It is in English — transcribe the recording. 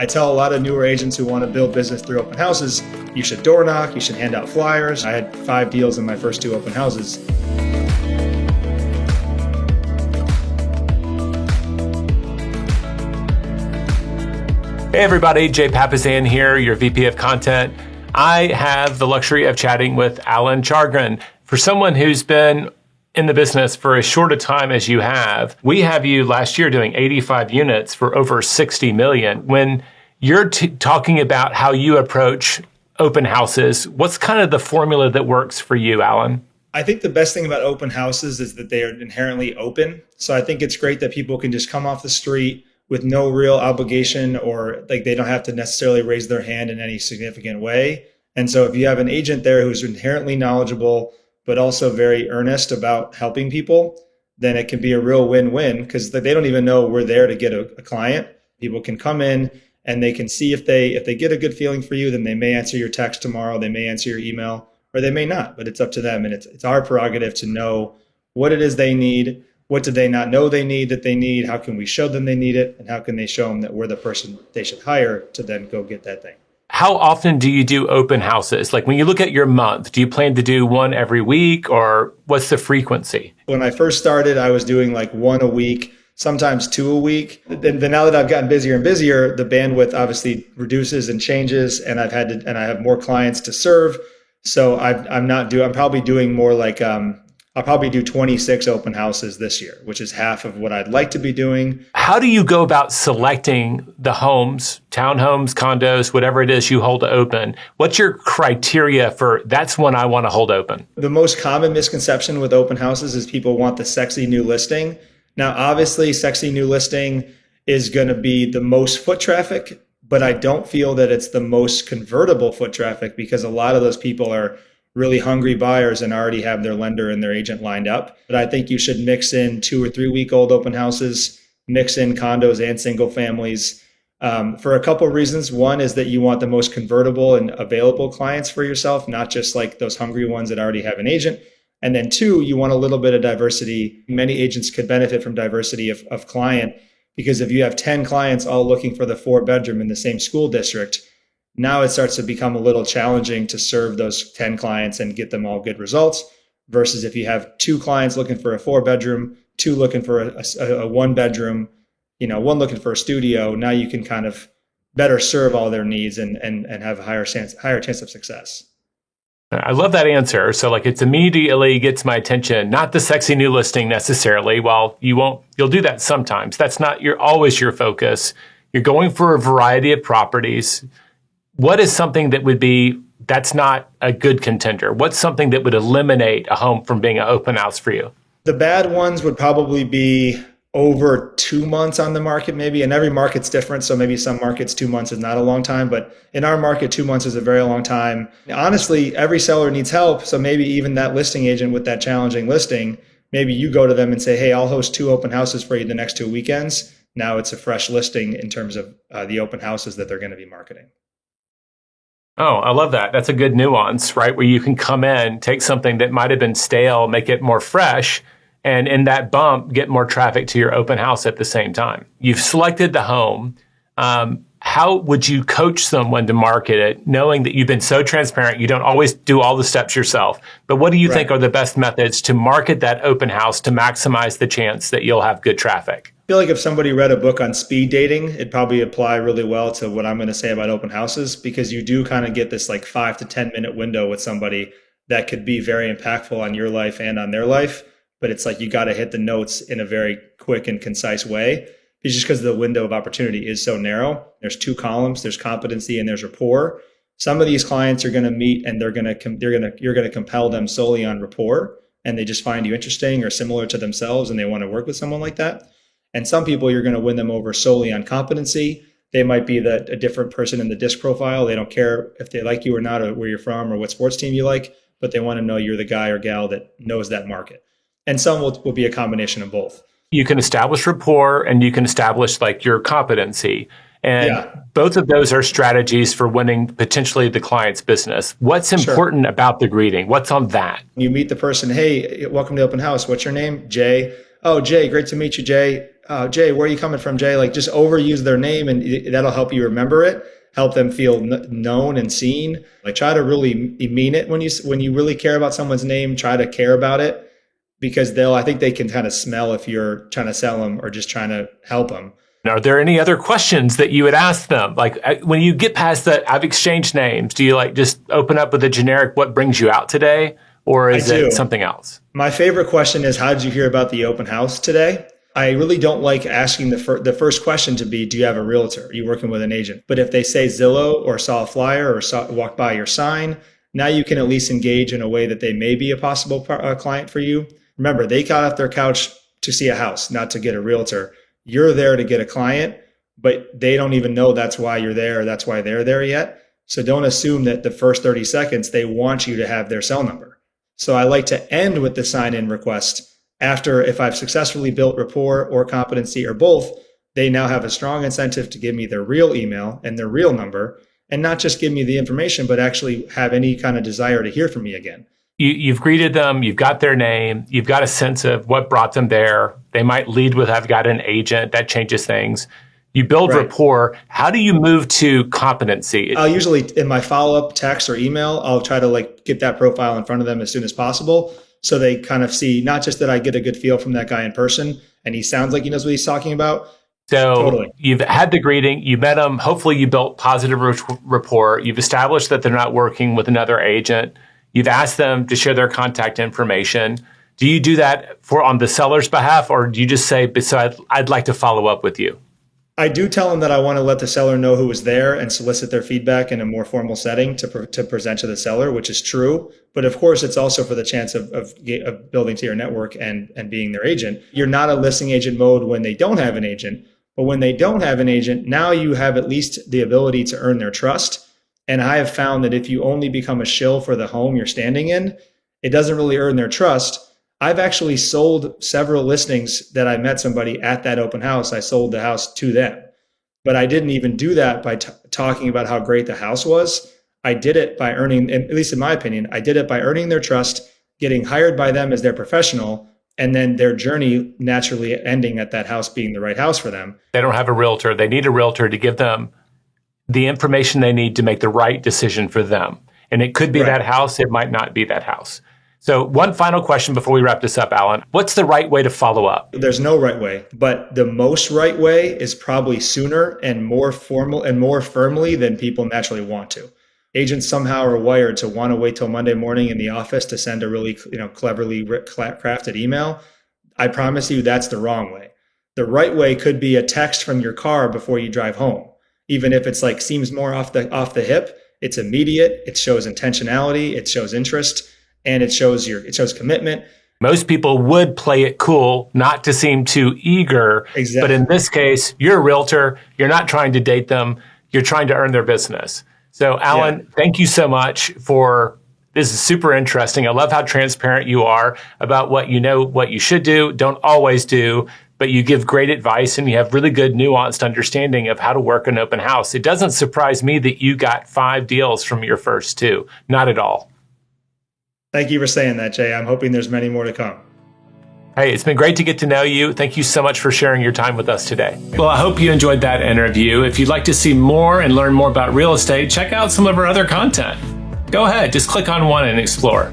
I tell a lot of newer agents who want to build business through open houses, you should door knock, you should hand out flyers. I had 5 deals in my first 2 open houses. Hey everybody, Jay Papasan here, your VP of Content. I have the luxury of chatting with Alan Chargin. For someone who's been in the business for as short a time as you have, we have you last year doing 85 units for over 60 million. When you're talking about how you approach open houses, what's kind of the formula that works for you, Alan? I think the best thing about open houses is that they are inherently open. So I think it's great that people can just come off the street with no real obligation, or like they don't have to necessarily raise their hand in any significant way. And so if you have an agent there who's inherently knowledgeable, but also very earnest about helping people, then it can be a real win-win, because they don't even know we're there to get a client. People can come in and they can see if they get a good feeling for you, then they may answer your text tomorrow, they may answer your email, or they may not, but it's up to them. And it's our prerogative to know what it is they need. What do they not know they need that they need? How can we show them they need it? And how can they show them that we're the person they should hire to then go get that thing? How often do you do open houses? Like when you look at your month, do you plan to do one every week, or what's the frequency? When I first started, I was doing like 1 a week, sometimes 2 a week. Then now that I've gotten busier and busier, the bandwidth obviously reduces and changes, and I have more clients to serve. So I'm probably doing more like, I'll probably do 26 open houses this year, which is half of what I'd like to be doing. How do you go about selecting the homes, townhomes, condos, whatever it is you hold open? What's your criteria for that's one I want to hold open? The most common misconception with open houses is people want the sexy new listing. Now, obviously, sexy new listing is going to be the most foot traffic, but I don't feel that it's the most convertible foot traffic, because a lot of those people are really hungry buyers and already have their lender and their agent lined up. But I think you should mix in 2 or 3 week old open houses, mix in condos and single families for a couple of reasons. One is that you want the most convertible and available clients for yourself, not just like those hungry ones that already have an agent. And then 2, you want a little bit of diversity. Many agents could benefit from diversity of client, because if you have 10 clients all looking for the 4-bedroom in the same school district, now it starts to become a little challenging to serve those 10 clients and get them all good results, versus if you have 2 clients looking for a 4-bedroom, 2 looking for a 1-bedroom, 1 looking for a studio. Now you can kind of better serve all their needs and have a higher chance of success. I love that answer. So like it's immediately gets my attention, not the sexy new listing necessarily. While you'll do that sometimes. That's not always your focus. You're going for a variety of properties. What is something that would be, that's not a good contender? What's something that would eliminate a home from being an open house for you? The bad ones would probably be over 2 months on the market, maybe. And every market's different. So maybe some markets 2 months is not a long time, but in our market, 2 months is a very long time. Honestly, every seller needs help. So maybe even that listing agent with that challenging listing, maybe you go to them and say, hey, I'll host 2 open houses for you the next 2 weekends. Now it's a fresh listing in terms of the open houses that they're going to be marketing. Oh, I love that. That's a good nuance, right? Where you can come in, take something that might have been stale, make it more fresh, and in that bump, get more traffic to your open house at the same time. You've selected the home. How would you coach someone to market it, knowing that you've been so transparent, you don't always do all the steps yourself, but what do you think are the best methods to market that open house to maximize the chance that you'll have good traffic? I feel like if somebody read a book on speed dating, it'd probably apply really well to what I'm going to say about open houses, because you do kind of get this like 5 to 10 minute window with somebody that could be very impactful on your life and on their life. But it's like you got to hit the notes in a very quick and concise way. It's just because the window of opportunity is so narrow. There's 2 columns. There's competency and there's rapport. Some of these clients are going to meet and you're going to compel them solely on rapport, and they just find you interesting or similar to themselves and they want to work with someone like that. And some people, you're going to win them over solely on competency. They might be a different person in the disc profile. They don't care if they like you or not, or where you're from or what sports team you like, but they want to know you're the guy or gal that knows that market. And some will be a combination of both. You can establish rapport and you can establish like your competency. And both of those are strategies for winning potentially the client's business. What's important about the greeting? What's on that? You meet the person. Hey, welcome to open house. What's your name? Jay. Oh, Jay, great to meet you, Jay. Jay, where are you coming from, Jay? Like just overuse their name and that'll help you remember it, help them feel known and seen. Like try to really mean it when you really care about someone's name, try to care about it because I think they can kind of smell if you're trying to sell them or just trying to help them. Are there any other questions that you would ask them? Like when you get past that, I've exchanged names, do you like just open up with a generic, what brings you out today? Or is it something else? My favorite question is, how did you hear about the open house today? I really don't like asking the first question to be, do you have a realtor? Are you working with an agent? But if they say Zillow or saw a flyer or walked by your sign, now you can at least engage in a way that they may be a possible client for you. Remember, they got off their couch to see a house, not to get a realtor. You're there to get a client, but they don't even know that's why you're there. That's why they're there yet. So don't assume that the first 30 seconds, they want you to have their cell number. So I like to end with the sign-in request. After, if I've successfully built rapport or competency or both, they now have a strong incentive to give me their real email and their real number and not just give me the information, but actually have any kind of desire to hear from me again. You've greeted them, you've got their name, you've got a sense of what brought them there. They might lead with, I've got an agent. That changes things. You build rapport. How do you move to competency? I'll usually, in my follow-up text or email, I'll try to like get that profile in front of them as soon as possible. So they kind of see, not just that I get a good feel from that guy in person and he sounds like he knows what he's talking about. So You've had the greeting, you met them, hopefully you built positive rapport. You've established that they're not working with another agent. You've asked them to share their contact information. Do you do that on the seller's behalf, or do you just say, so I'd like to follow up with you? I do tell them that I want to let the seller know who was there and solicit their feedback in a more formal setting to present to the seller, which is true. But of course, it's also for the chance of building to your network and being their agent. You're not a listing agent mode when they don't have an agent. But when they don't have an agent, now you have at least the ability to earn their trust. And I have found that if you only become a shill for the home you're standing in, it doesn't really earn their trust. I've actually sold several listings that I met somebody at that open house. I sold the house to them, but I didn't even do that by talking about how great the house was. I did it by earning, at least in my opinion, I did it by earning their trust, getting hired by them as their professional, and then their journey naturally ending at that house being the right house for them. They don't have a realtor. They need a realtor to give them the information they need to make the right decision for them. And it could be that house. It might not be that house. So one final question before we wrap this up, Alan. What's the right way to follow up? There's no right way, but the most right way is probably sooner and more formal and more firmly than people naturally want to. Agents somehow are wired to want to wait till Monday morning in the office to send a really cleverly crafted email. I promise you that's the wrong way. The right way could be a text from your car before you drive home. Even if it's like seems more off the hip, it's immediate, it shows intentionality, it shows interest, and it shows commitment. Most people would play it cool, not to seem too eager. Exactly. But in this case, you're a realtor. You're not trying to date them. You're trying to earn their business. So, Alan, thank you so much this is super interesting. I love how transparent you are about what you should do, don't always do, but you give great advice and you have really good nuanced understanding of how to work an open house. It doesn't surprise me that you got 5 deals from your first 2. Not at all. Thank you for saying that, Jay. I'm hoping there's many more to come. Hey, it's been great to get to know you. Thank you so much for sharing your time with us today. Well, I hope you enjoyed that interview. If you'd like to see more and learn more about real estate, check out some of our other content. Go ahead, just click on one and explore.